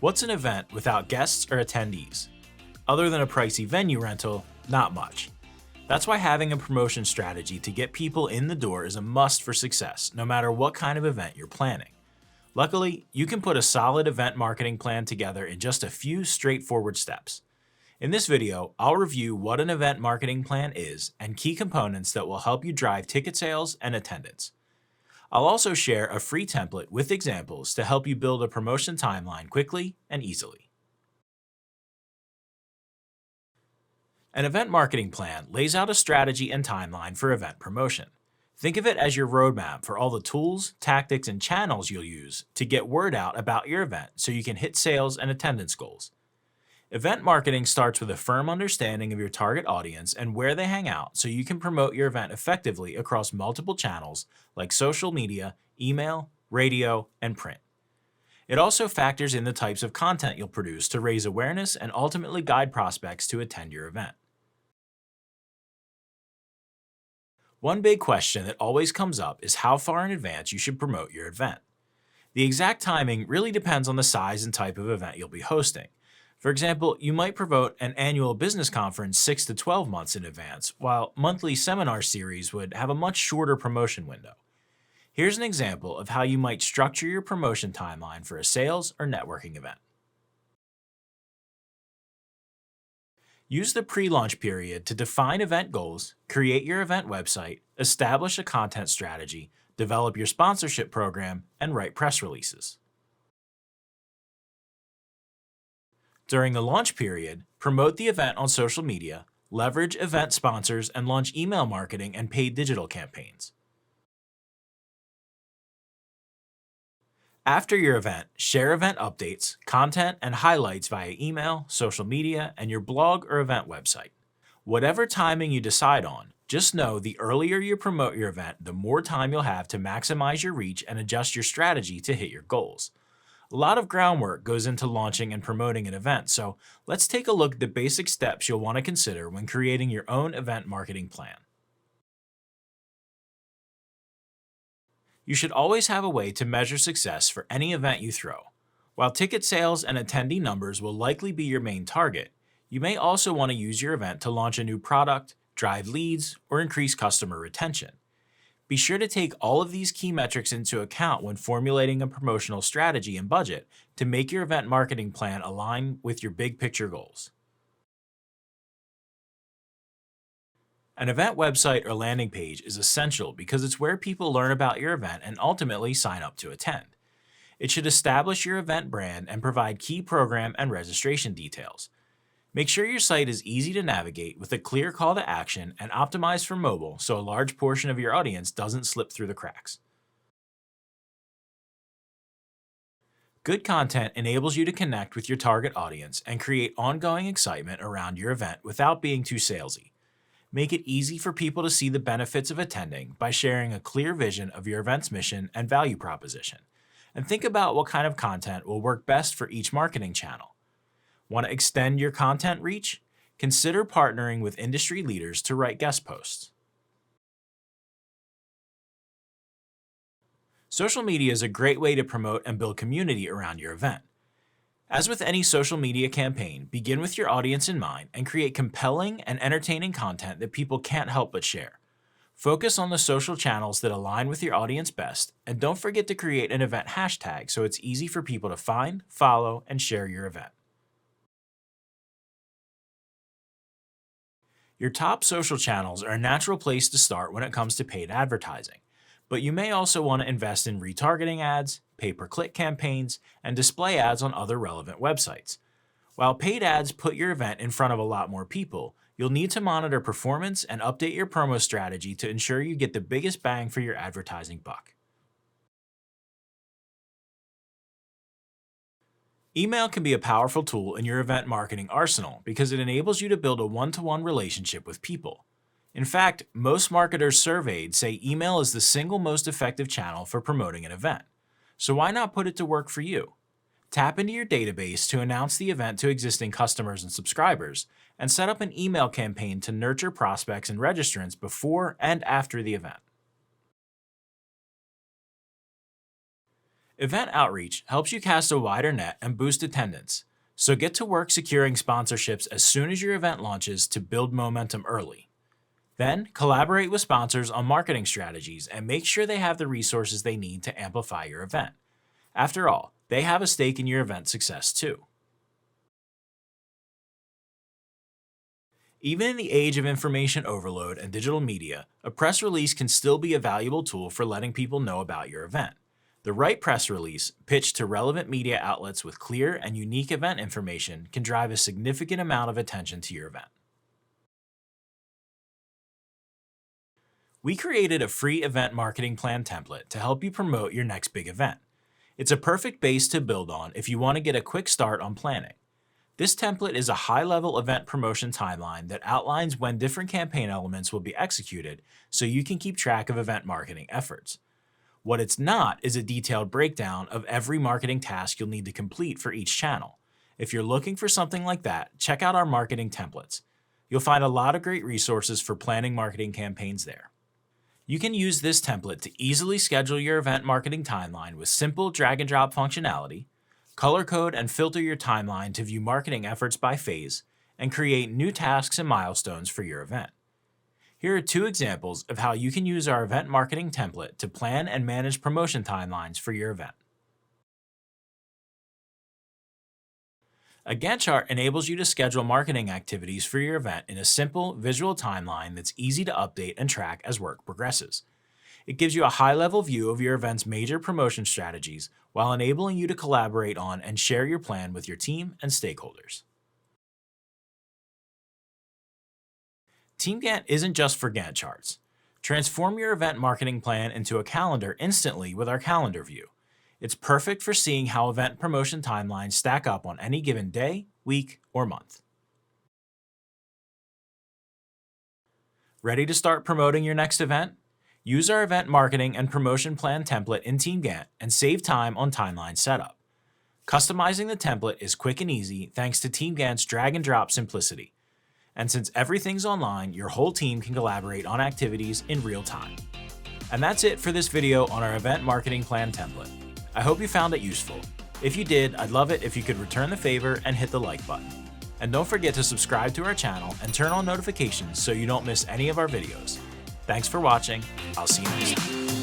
What's an event without guests or attendees? Other than a pricey venue rental, not much. That's why having a promotion strategy to get people in the door is a must for success, no matter what kind of event you're planning. Luckily, you can put a solid event marketing plan together in just a few straightforward steps. In this video, I'll review what an event marketing plan is and key components that will help you drive ticket sales and attendance. I'll also share a free template with examples to help you build a promotion timeline quickly and easily. An event marketing plan lays out a strategy and timeline for event promotion. Think of it as your roadmap for all the tools, tactics, and channels you'll use to get word out about your event so you can hit sales and attendance goals. Event marketing starts with a firm understanding of your target audience and where they hang out so you can promote your event effectively across multiple channels like social media, email, radio, and print. It also factors in the types of content you'll produce to raise awareness and ultimately guide prospects to attend your event. One big question that always comes up is how far in advance you should promote your event. The exact timing really depends on the size and type of event you'll be hosting. For example, you might promote an annual business conference 6 to 12 months in advance, while monthly seminar series would have a much shorter promotion window. Here's an example of how you might structure your promotion timeline for a sales or networking event. Use the pre-launch period to define event goals, create your event website, establish a content strategy, develop your sponsorship program, and write press releases. During the launch period, promote the event on social media, leverage event sponsors, and launch email marketing and paid digital campaigns. After your event, share event updates, content, and highlights via email, social media, and your blog or event website. Whatever timing you decide on, just know the earlier you promote your event, the more time you'll have to maximize your reach and adjust your strategy to hit your goals. A lot of groundwork goes into launching and promoting an event, so let's take a look at the basic steps you'll want to consider when creating your own event marketing plan. You should always have a way to measure success for any event you throw. While ticket sales and attendee numbers will likely be your main target, you may also want to use your event to launch a new product, drive leads, or increase customer retention. Be sure to take all of these key metrics into account when formulating a promotional strategy and budget to make your event marketing plan align with your big picture goals. An event website or landing page is essential because it's where people learn about your event and ultimately sign up to attend. It should establish your event brand and provide key program and registration details. Make sure your site is easy to navigate with a clear call to action and optimized for mobile so a large portion of your audience doesn't slip through the cracks. Good content enables you to connect with your target audience and create ongoing excitement around your event without being too salesy. Make it easy for people to see the benefits of attending by sharing a clear vision of your event's mission and value proposition. And think about what kind of content will work best for each marketing channel. Want to extend your content reach? Consider partnering with industry leaders to write guest posts. Social media is a great way to promote and build community around your event. As with any social media campaign, begin with your audience in mind and create compelling and entertaining content that people can't help but share. Focus on the social channels that align with your audience best, and don't forget to create an event hashtag so it's easy for people to find, follow, and share your event. Your top social channels are a natural place to start when it comes to paid advertising, but you may also want to invest in retargeting ads, pay-per-click campaigns, and display ads on other relevant websites. While paid ads put your event in front of a lot more people, you'll need to monitor performance and update your promo strategy to ensure you get the biggest bang for your advertising buck. Email can be a powerful tool in your event marketing arsenal because it enables you to build a one-to-one relationship with people. In fact, most marketers surveyed say email is the single most effective channel for promoting an event. So why not put it to work for you? Tap into your database to announce the event to existing customers and subscribers, and set up an email campaign to nurture prospects and registrants before and after the event. Event outreach helps you cast a wider net and boost attendance, so get to work securing sponsorships as soon as your event launches to build momentum early. Then, collaborate with sponsors on marketing strategies and make sure they have the resources they need to amplify your event. After all, they have a stake in your event's success too. Even in the age of information overload and digital media, a press release can still be a valuable tool for letting people know about your event. The right press release, pitched to relevant media outlets with clear and unique event information, can drive a significant amount of attention to your event. We created a free event marketing plan template to help you promote your next big event. It's a perfect base to build on if you want to get a quick start on planning. This template is a high-level event promotion timeline that outlines when different campaign elements will be executed so you can keep track of event marketing efforts. What it's not is a detailed breakdown of every marketing task you'll need to complete for each channel. If you're looking for something like that, check out our marketing templates. You'll find a lot of great resources for planning marketing campaigns there. You can use this template to easily schedule your event marketing timeline with simple drag-and-drop functionality, color code and filter your timeline to view marketing efforts by phase, and create new tasks and milestones for your event. Here are two examples of how you can use our event marketing template to plan and manage promotion timelines for your event. A Gantt chart enables you to schedule marketing activities for your event in a simple, visual timeline that's easy to update and track as work progresses. It gives you a high-level view of your event's major promotion strategies while enabling you to collaborate on and share your plan with your team and stakeholders. TeamGantt isn't just for Gantt charts. Transform your event marketing plan into a calendar instantly with our calendar view. It's perfect for seeing how event promotion timelines stack up on any given day, week, or month. Ready to start promoting your next event? Use our event marketing and promotion plan template in TeamGantt and save time on timeline setup. Customizing the template is quick and easy thanks to TeamGantt's drag-and-drop simplicity. And since everything's online, your whole team can collaborate on activities in real time. And that's it for this video on our event marketing plan template. I hope you found it useful. If you did, I'd love it if you could return the favor and hit the like button. And don't forget to subscribe to our channel and turn on notifications so you don't miss any of our videos. Thanks for watching. I'll see you next time.